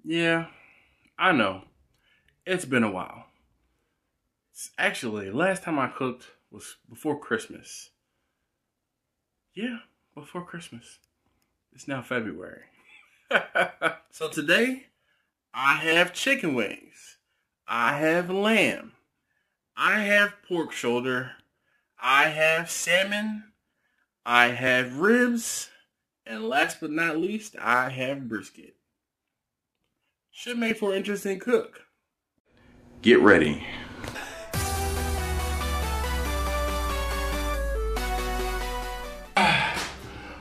Yeah, I know. It's been a while. Actually, last time I cooked was before Christmas. Yeah, before Christmas. It's now February. So today, I have chicken wings. I have lamb. I have pork shoulder. I have salmon. I have ribs. And last but not least, I have brisket. Should make for an interesting cook. Get ready.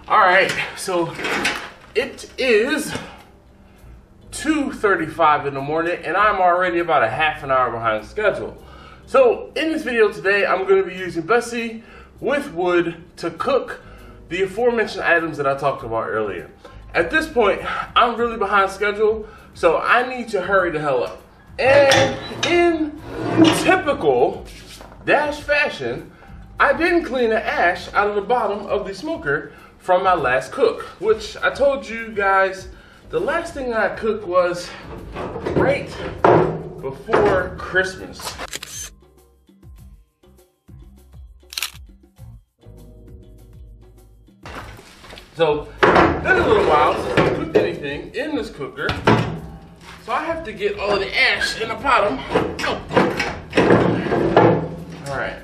Alright, so it is 2:35 in the morning and I'm already about a half an hour behind schedule. So in this video today, I'm going to be using Bessie with wood to cook the aforementioned items that I talked about earlier. At this point, I'm really behind schedule, so I need to hurry the hell up. And in typical Dash fashion, I didn't clean the ash out of the bottom of the smoker from my last cook, which I told you guys the last thing I cooked was right before Christmas. So, been a little while since I cooked anything in this cooker, so I have to get all of the ash in the bottom. All right.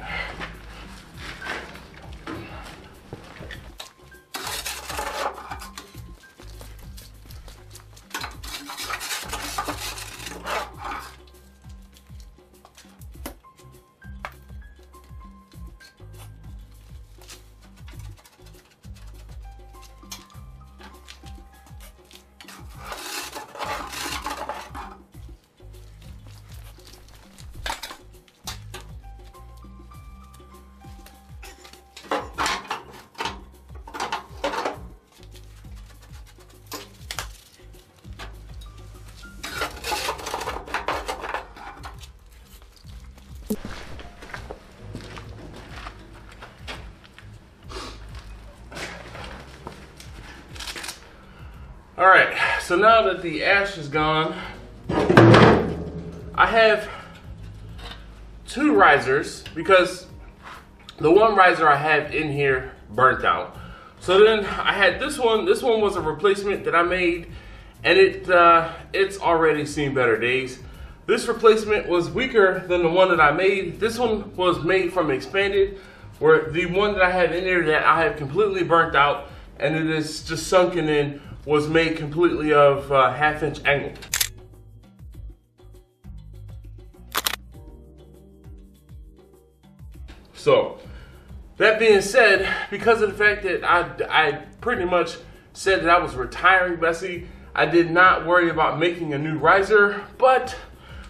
All right, so now that the ash is gone, I have two risers because the one riser I have in here burnt out. So then I had this one. This one was a replacement that I made, and it's already seen better days. This replacement was weaker than the one that I made. This one was made from expanded, where the one that I had in there that I have completely burnt out, and it is just sunken in, was made completely of 1/2 inch angle. So, that being said, because of the fact that I pretty much said that I was retiring Bessie, I did not worry about making a new riser, but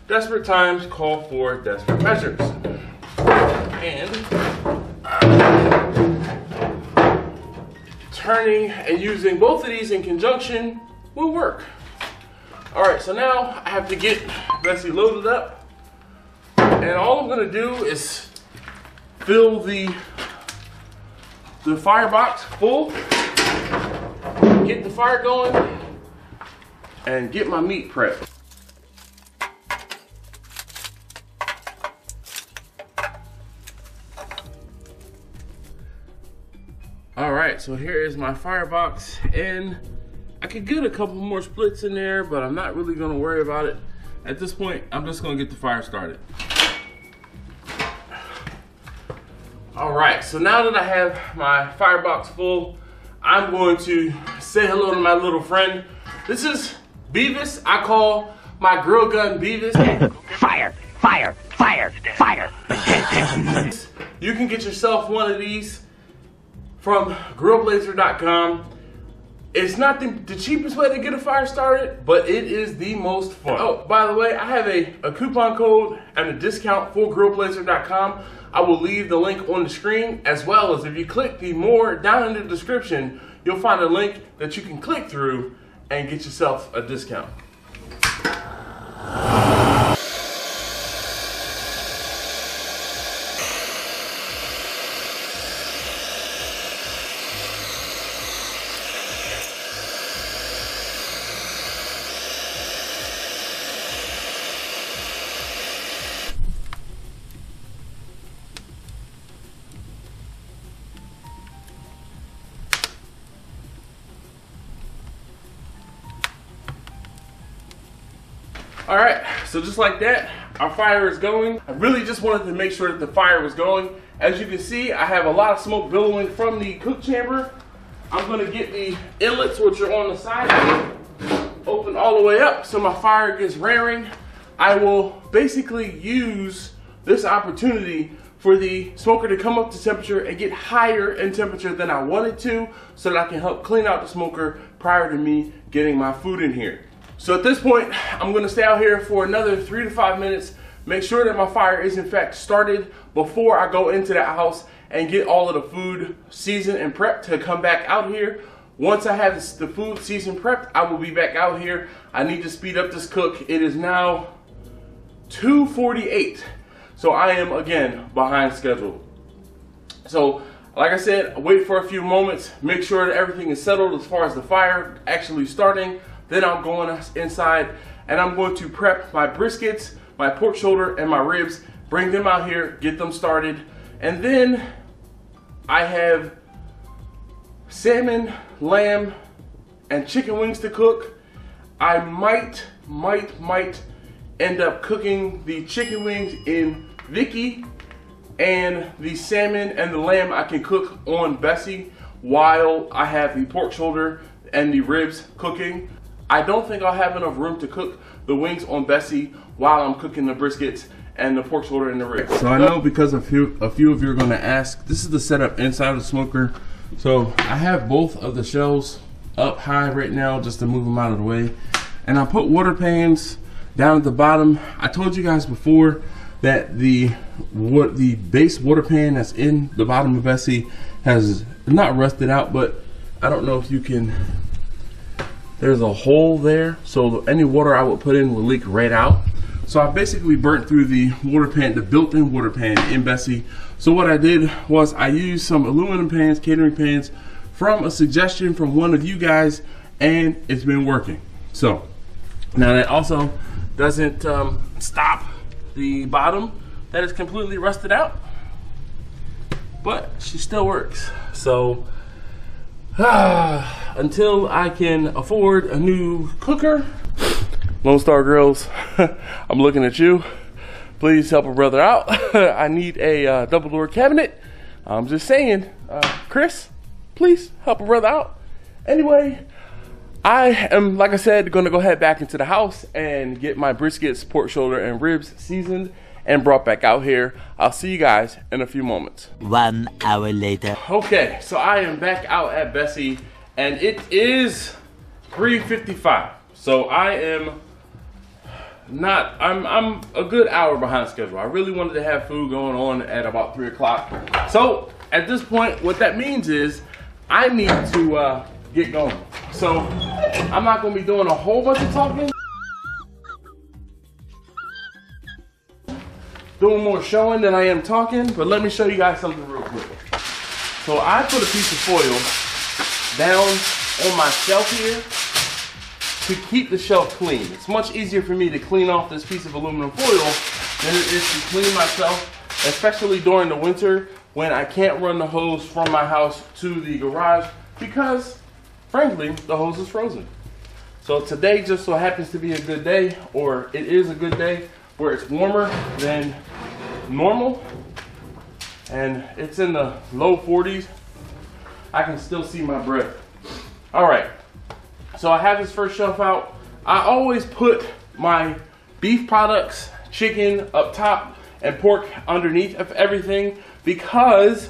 desperate times call for desperate measures. And turning and using both of these in conjunction will work. All right, so now I have to get Bessie loaded up, and all I'm gonna do is fill the firebox full, get the fire going, and get my meat prepped. All right, so here is my firebox, and I could get a couple more splits in there, but I'm not really gonna worry about it. At this point, I'm just gonna get the fire started. All right, so now that I have my firebox full, I'm going to say hello to my little friend. This is Beavis. I call my grill gun Beavis. Fire, fire, fire, fire. You can get yourself one of these from grillblazer.com. It's not the cheapest way to get a fire started, but it is the most fun. Oh, by the way, I have a coupon code and a discount for grillblazer.com. I will leave the link on the screen, as well as if you click the more down in the description, you'll find a link that you can click through and get yourself a discount. All right, so just like that, our fire is going. I really just wanted to make sure that the fire was going. As you can see, I have a lot of smoke billowing from the cook chamber. I'm gonna get the inlets, which are on the side, open all the way up so my fire gets raring. I will basically use this opportunity for the smoker to come up to temperature and get higher in temperature than I wanted to, so that I can help clean out the smoker prior to me getting my food in here. So at this point, I'm gonna stay out here for another 3 to 5 minutes, make sure that my fire is in fact started before I go into the house and get all of the food seasoned and prepped to come back out here. Once I have the food seasoned prepped, I will be back out here. I need to speed up this cook. It is now 2:48. So I am again behind schedule. So like I said, wait for a few moments, make sure that everything is settled as far as the fire actually starting. Then I'm going inside and I'm going to prep my briskets, my pork shoulder, and my ribs, bring them out here, get them started. And then I have salmon, lamb, and chicken wings to cook. I might end up cooking the chicken wings in Vicky, and the salmon and the lamb I can cook on Bessie while I have the pork shoulder and the ribs cooking. I don't think I'll have enough room to cook the wings on Bessie while I'm cooking the briskets and the pork shoulder and the ribs. So I know because a few of you are gonna ask, this is the setup inside of the smoker. So I have both of the shelves up high right now just to move them out of the way. And I put water pans down at the bottom. I told you guys before that the base water pan that's in the bottom of Bessie has not rusted out, but I don't know if you can, there's a hole there, so any water I would put in will leak right out. So I basically burnt through the water pan, the built-in water pan in Bessie. So what I did was I used some aluminum pans, catering pans, from a suggestion from one of you guys, and it's been working. So now that also doesn't stop the bottom that is completely rusted out, but she still works. So until I can afford a new cooker, Lone Star Grills, I'm looking at you. Please help a brother out. I need a double door cabinet. I'm just saying, Chris, please help a brother out. Anyway, I am, like I said, gonna go head back into the house and get my briskets, pork shoulder, and ribs seasoned and brought back out here. I'll see you guys in a few moments. 1 hour later. Okay, so I am back out at Bessie, and it is 3:55. So I am I'm a good hour behind schedule. I really wanted to have food going on at about 3 o'clock. So at this point, what that means is I need to get going. So I'm not gonna be doing a whole bunch of talking. Doing more showing than I am talking, but let me show you guys something real quick. So I put a piece of foil down on my shelf here to keep the shelf clean. It's much easier for me to clean off this piece of aluminum foil than it is to clean my shelf, especially during the winter when I can't run the hose from my house to the garage because, frankly, the hose is frozen. So today just so happens to be a good day, or it is a good day, where it's warmer than normal, and it's in the low 40s. I can still see my breath. All right, so I have this first shelf out. I always put my beef products, chicken up top, and pork underneath of everything because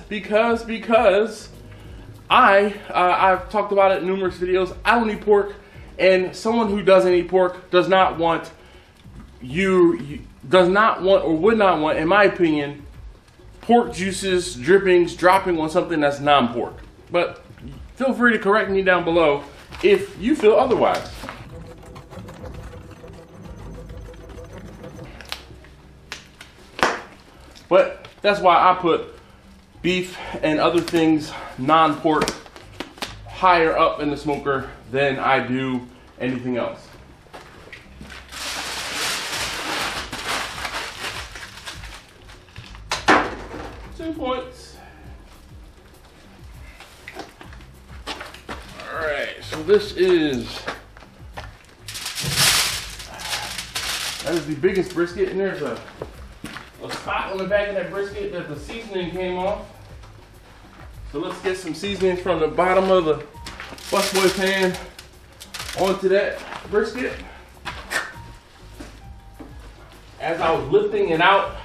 I've talked about it in numerous videos. I don't eat pork, and someone who doesn't eat pork does not want or would not want, in my opinion, pork juices, drippings, dropping on something that's non-pork. But feel free to correct me down below if you feel otherwise. But that's why I put beef and other things, non-pork, higher up in the smoker than I do anything else. Points. All right, so this is That is the biggest brisket, and there's a spot on the back of that brisket that the seasoning came off. So let's get some seasoning from the bottom of the busboy pan onto that brisket. As I was lifting it out,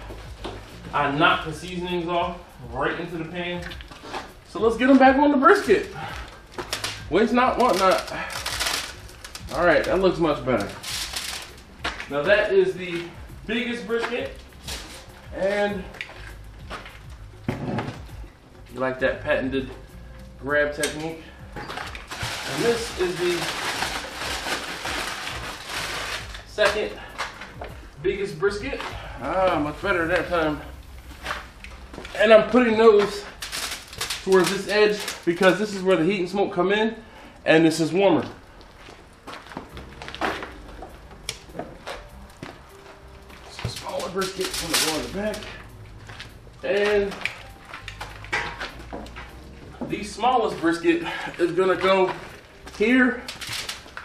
I knocked the seasonings off right into the pan. So let's get them back on the brisket. Waste not, want not. All right, that looks much better. Now that is the biggest brisket, and you like that patented grab technique. And this is the second biggest brisket. Much better that time. And I'm putting those towards this edge because this is where the heat and smoke come in, and this is warmer. So smaller brisket is gonna go in the back, and the smallest brisket is gonna go here,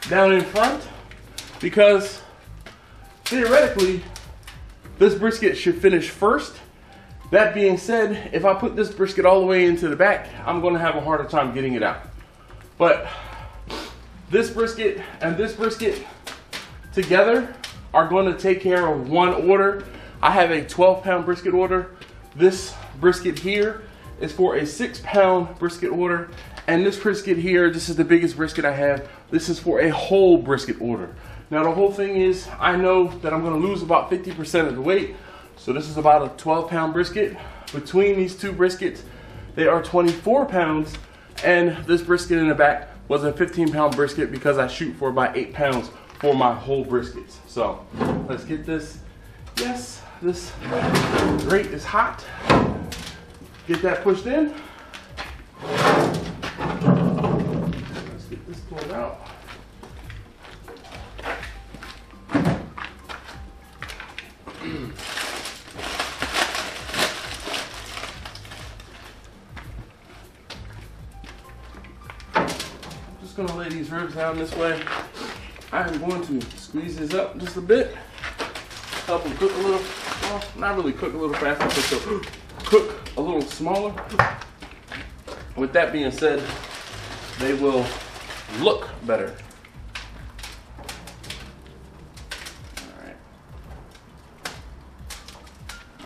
down in front, because theoretically, this brisket should finish first. That being said, if I put this brisket all the way into the back, I'm gonna have a harder time getting it out. But this brisket and this brisket together are gonna take care of one order. I have a 12-pound brisket order. This brisket here is for a 6-pound brisket order. And this brisket here, this is the biggest brisket I have. This is for a whole brisket order. Now the whole thing is, I know that I'm gonna lose about 50% of the weight. So this is about a 12-pound brisket. Between these two briskets, they are 24 pounds. And this brisket in the back was a 15-pound brisket because I shoot for about 8 pounds for my whole briskets. So let's get this. Yes, this grate is hot. Get that pushed in. Let's get this pulled out. Just gonna lay these ribs down this way. I am going to squeeze this up just a bit. Help them cook a little, well, not really cook a little faster, but cook a little smaller. With that being said, they will look better.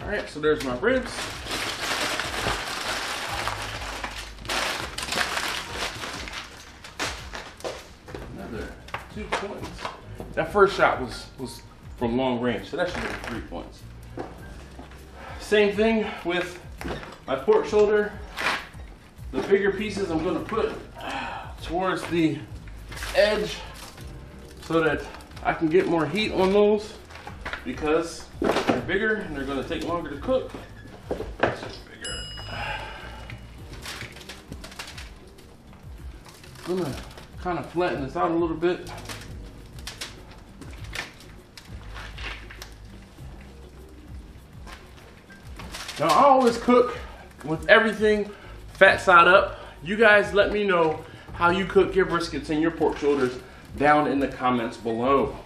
All right, so there's my ribs. Another 2 points. That first shot was from long range, so that should be 3 points. Same thing with my pork shoulder. The bigger pieces I'm gonna put towards the edge so that I can get more heat on those because they're bigger and they're gonna take longer to cook. It's just bigger. I'm gonna kind of flatten this out a little bit. Now I always cook with everything fat side up. You guys let me know how you cook your briskets and your pork shoulders down in the comments below.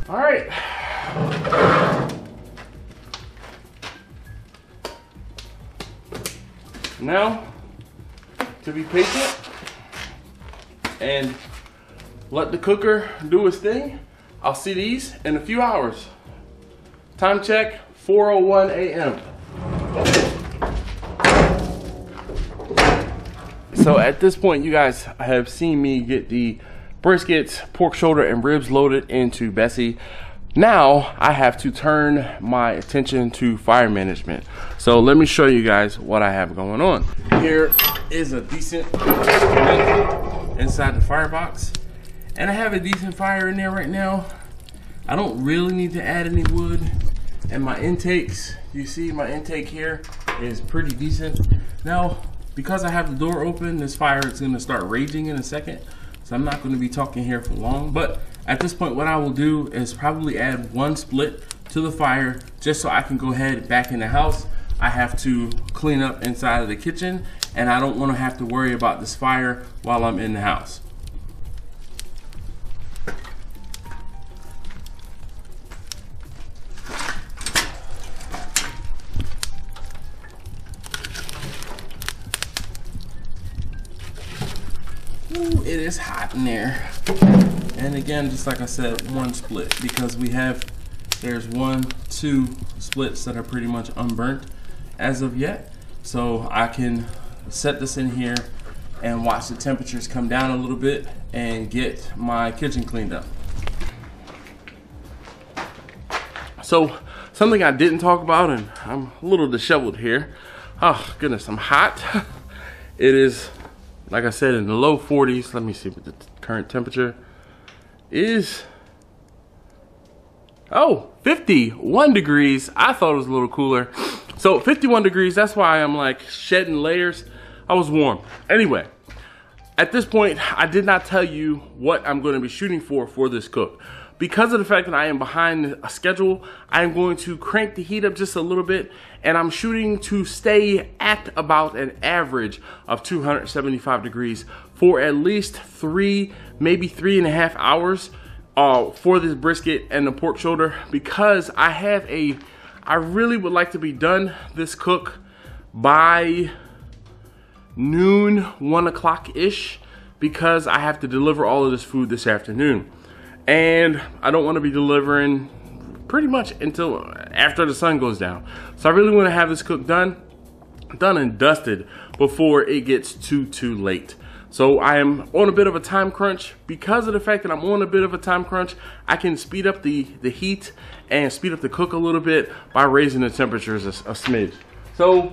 All right. Now, to be patient and let the cooker do its thing, I'll see these in a few hours. Time check, 4:01 a.m. So at this point, you guys have seen me get the briskets, pork shoulder, and ribs loaded into Bessie. Now I have to turn my attention to fire management. So let me show you guys what I have going on. Here is a decent inside the firebox, and I have a decent fire in there right now. I don't really need to add any wood. And my intakes, you see my intake here is pretty decent. Now, because I have the door open, this fire is gonna start raging in a second. So I'm not gonna be talking here for long, but at this point, what I will do is probably add 1 split to the fire just so I can go ahead back in the house. I have to clean up inside of the kitchen and I don't wanna have to worry about this fire while I'm in the house. Ooh, it is hot in there. And again, just like I said, 1 split because there's 1, 2 splits that are pretty much unburnt as of yet. So I can set this in here and watch the temperatures come down a little bit and get my kitchen cleaned up. So something I didn't talk about, and I'm a little disheveled here. Oh goodness, I'm hot. It is, like I said, in the low 40s. Let me see what the current temperature is. Oh, 51 degrees. I thought it was a little cooler. So 51 degrees, that's why I'm like shedding layers. I was warm. Anyway, at this point, I did not tell you what I'm going to be shooting for this cook. Because of the fact that I am behind a schedule, I am going to crank the heat up just a little bit, and I'm shooting to stay at about an average of 275 degrees for at least 3, maybe 3.5 hours for this brisket and the pork shoulder, because I really would like to be done this cook by noon, 1 o'clock-ish, because I have to deliver all of this food this afternoon. And I don't want to be delivering pretty much until after the sun goes down. So I really want to have this cook done and dusted before it gets too late. So I am on a bit of a time crunch. Because of the fact that I'm on a bit of a time crunch, I can speed up the heat and speed up the cook a little bit by raising the temperatures a smidge. So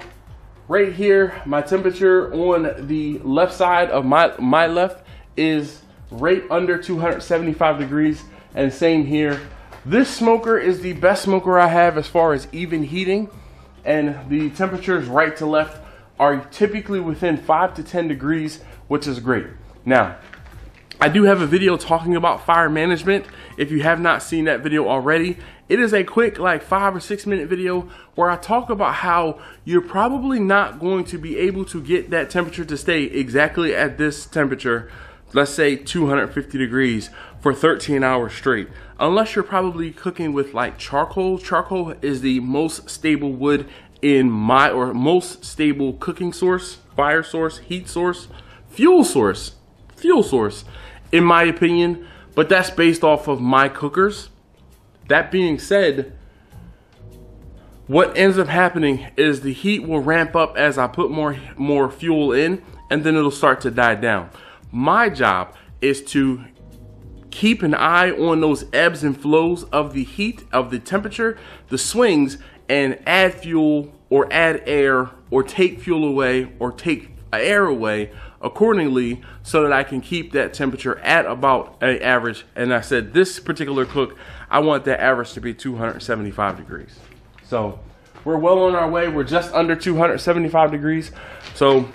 right here, my temperature on the left side of my left is right under 275 degrees, and same here. This smoker is the best smoker I have as far as even heating, and the temperatures right to left are typically within 5 to 10 degrees, which is great. Now, I do have a video talking about fire management. If you have not seen that video already, it is a quick like 5 or 6 minute video where I talk about how you're probably not going to be able to get that temperature to stay exactly at this temperature, let's say 250 degrees for 13 hours straight, unless you're probably cooking with like charcoal. Charcoal is the most stable wood in most stable cooking source, fire source, heat source, fuel source, in my opinion, but that's based off of my cookers. That being said, what ends up happening is the heat will ramp up as I put more fuel in, and then it'll start to die down. My job is to keep an eye on those ebbs and flows of the heat, of the temperature, the swings, and add fuel or add air or take fuel away or take air away accordingly so that I can keep that temperature at about an average. And I said this particular cook, I want that average to be 275 degrees. So we're well on our way. We're just under 275 degrees. So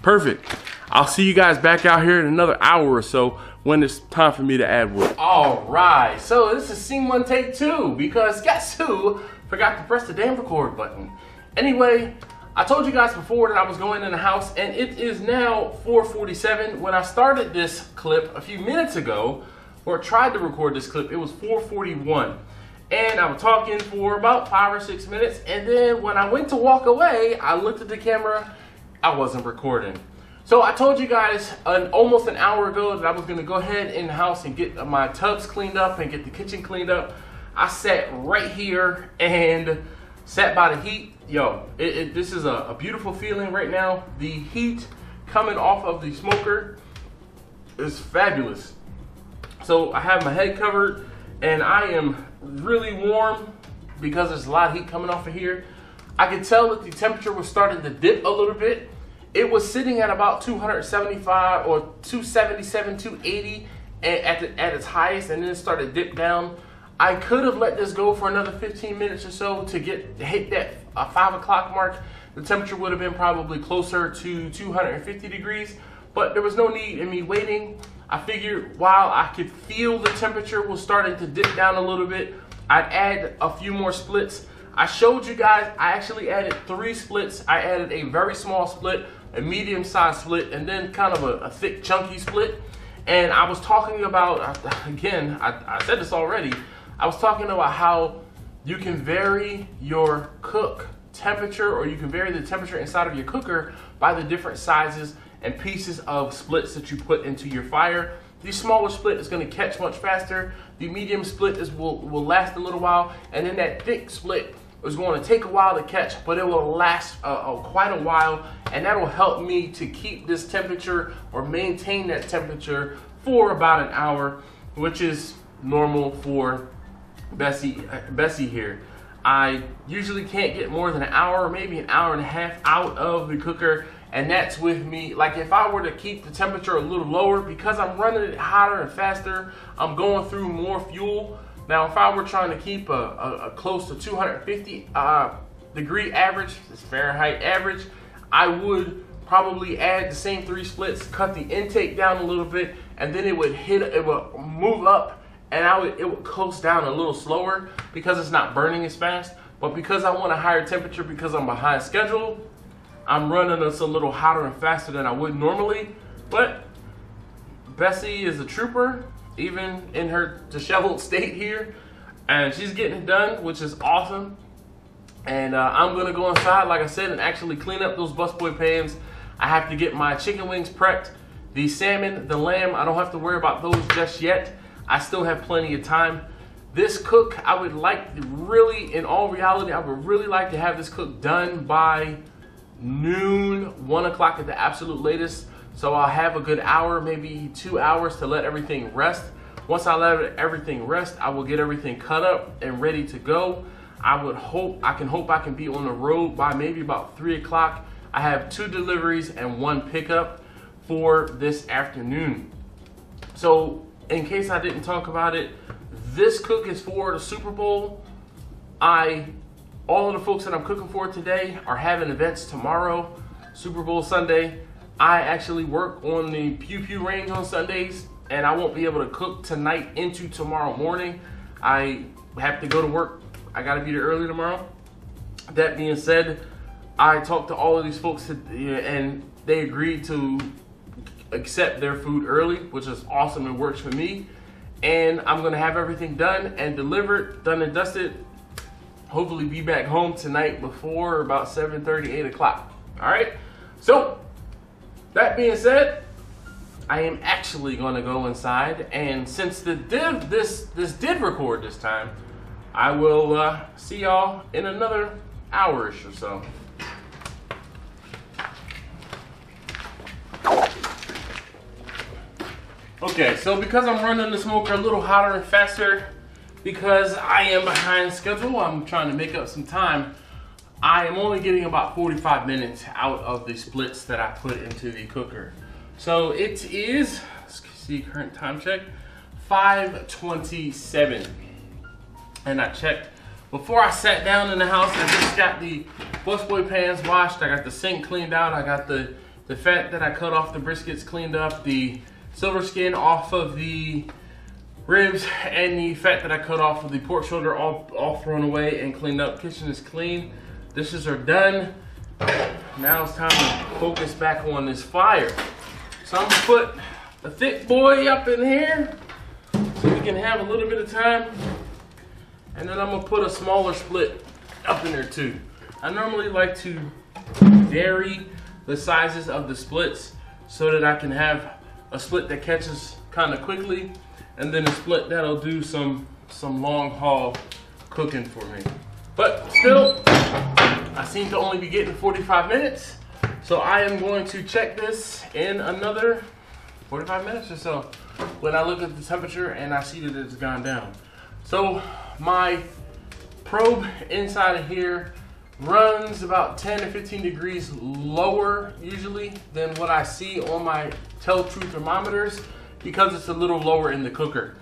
perfect. I'll see you guys back out here in another hour or so when it's time for me to add wood. All right, so this is scene 1 take 2, because guess who forgot to press the damn record button. Anyway, I told you guys before that I was going in the house, and it is now 4:47. When I started this clip a few minutes ago, or tried to record this clip, it was 4:41. And I was talking for about 5 or 6 minutes, and then when I went to walk away, I looked at the camera, I wasn't recording. So I told you guys almost an hour ago that I was gonna go ahead in the house and get my tubs cleaned up and get the kitchen cleaned up. I sat right here and sat by the heat. Yo, this is a beautiful feeling right now. The heat coming off of the smoker is fabulous. So I have my head covered and I am really warm because there's a lot of heat coming off of here. I could tell that the temperature was starting to dip a little bit. It was sitting at about 275 or 277, 280 at its highest, and then it started to dip down. I could have let this go for another 15 minutes or so to hit that 5 o'clock mark. The temperature would have been probably closer to 250 degrees, but there was no need in me waiting. I figured while I could feel the temperature was starting to dip down a little bit, I'd add a few more splits. I showed you guys, I actually added 3 splits. I added a very small split, a medium-sized split, and then kind of a thick, chunky split. And I was talking about, again, I said this already, I was talking about how you can vary your cook temperature, or you can vary the temperature inside of your cooker by the different sizes and pieces of splits that you put into your fire. The smaller split is going to catch much faster. The medium split will last a little while, and then that thick split is going to take a while to catch, but it will last quite a while, and that will help me to keep this temperature or maintain that temperature for about an hour, which is normal for Bessie here. I usually can't get more than an hour, maybe an hour and a half out of the cooker, and that's with me. Like if I were to keep the temperature a little lower, because I'm running it hotter and faster, I'm going through more fuel. Now, if I were trying to keep a close to 250 degree average, this Fahrenheit average, I would probably add the same 3 splits, cut the intake down a little bit, and then it would move up, and it would coast down a little slower because it's not burning as fast. But because I want a higher temperature, because I'm behind schedule, I'm running this a little hotter and faster than I would normally. But Bessie is a trooper, even in her disheveled state here, and she's getting it done, which is awesome. And I'm gonna go inside, like I said, and actually clean up those busboy pans. I have to get my chicken wings prepped. The salmon, the lamb, I don't have to worry about those just yet. I still have plenty of time. This cook, I would like, really, in all reality, I would really like to have this cook done by noon, 1 o'clock at the absolute latest. So I'll have a good hour, maybe 2 hours to let everything rest. Once I let everything rest, I will get everything cut up and ready to go. I can be on the road by maybe about 3 o'clock. I have 2 deliveries and 1 pickup for this afternoon. So in case I didn't talk about it, this cook is for the Super Bowl. All of the folks that I'm cooking for today are having events tomorrow, Super Bowl Sunday. I actually work on the Pew Pew range on Sundays, and I won't be able to cook tonight into tomorrow morning. I have to go to work. I gotta be there early tomorrow. That being said, I talked to all of these folks and they agreed to accept their food early, which is awesome and works for me. And I'm gonna have everything done and delivered, done and dusted. Hopefully be back home tonight before about 7:30, 8 o'clock. All right, so that being said, I am actually gonna go inside, and since this did record this time, I will see y'all in another hour-ish or so. Okay, so because I'm running the smoker a little hotter and faster, because I am behind schedule, I'm trying to make up some time. I am only getting about 45 minutes out of the splits that I put into the cooker. So it is, let's see, current time check, 5:27. And I checked before I sat down in the house. I just got the busboy pans washed. I got the sink cleaned out. I got the fat that I cut off the briskets cleaned up, the silver skin off of the ribs, and the fat that I cut off of the pork shoulder all thrown away and cleaned up. Kitchen is clean. Dishes are done. Now it's time to focus back on this fire. So I'm gonna put a thick boy up in here so we can have a little bit of time. And then I'm gonna put a smaller split up in there too. I normally like to vary the sizes of the splits so that I can have a split that catches kind of quickly, and then a split that'll do some long haul cooking for me. But still, I seem to only be getting 45 minutes. So I am going to check this in another 45 minutes or so when I look at the temperature and I see that it's gone down. So my probe inside of here runs about 10 to 15 degrees lower usually than what I see on my Tell True thermometers, because it's a little lower in the cooker.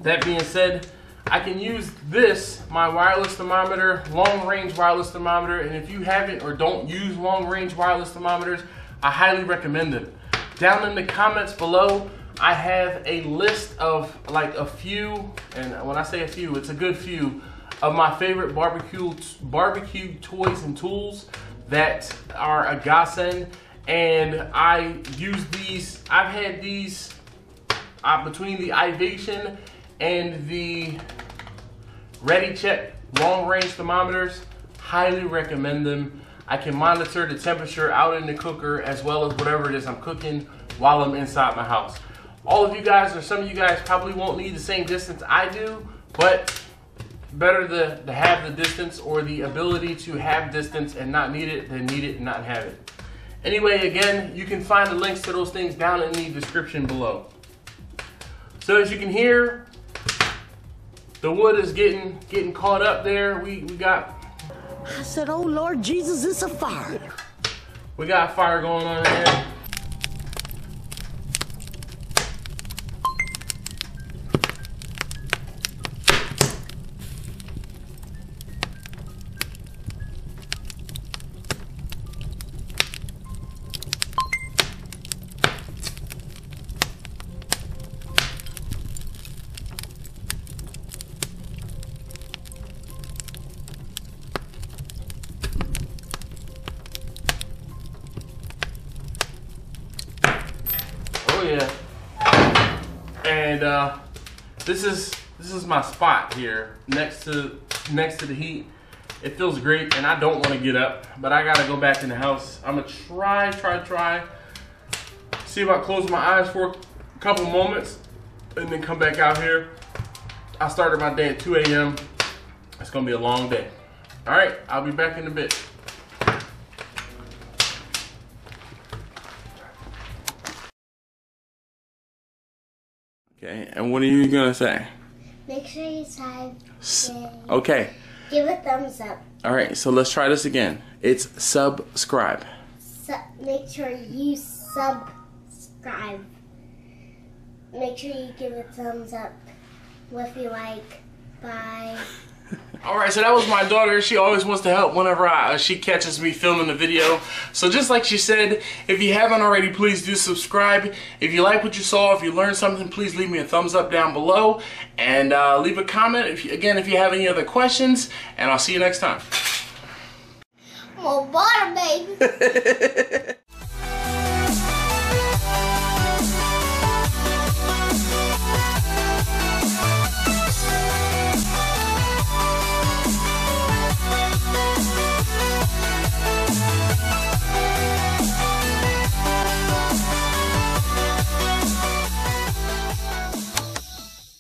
That being said, I can use this, my wireless thermometer, long range wireless thermometer, and if you haven't or don't use long range wireless thermometers, I highly recommend them. Down in the comments below, I have a list of like a few, and when I say a few, it's a good few, of my favorite barbecue toys and tools that are a godsend. And I use these, I've had these between the Ivation and the ReadyCheck long range thermometers. Highly recommend them. I can monitor the temperature out in the cooker as well as whatever it is I'm cooking while I'm inside my house. All of you guys, or some of you guys, probably won't need the same distance I do, but better to have the distance or the ability to have distance and not need it than need it and not have it. Anyway, again, you can find the links to those things down in the description below. So as you can hear, the wood is getting caught up there. We got... I said, oh Lord Jesus, it's a fire. We got fire going on in there. Oh yeah, and this is my spot here next to the heat. It feels great, and I don't want to get up, but I gotta go back in the house. I'm gonna try. See if I close my eyes for a couple moments, and then come back out here. I started my day at 2 a.m. It's gonna be a long day. All right, I'll be back in a bit. Okay, and what are you gonna say? Make sure you subscribe. Okay. Give a thumbs up. All right, so let's try this again. It's subscribe. Make sure you subscribe. Make sure you give a thumbs up if you like. Bye. All right, so that was my daughter. She always wants to help whenever she catches me filming the video. So just like she said, if you haven't already, please do subscribe. If you like what you saw, if you learned something, please leave me a thumbs up down below. And leave a comment, if you have any other questions. And I'll see you next time. More water, baby.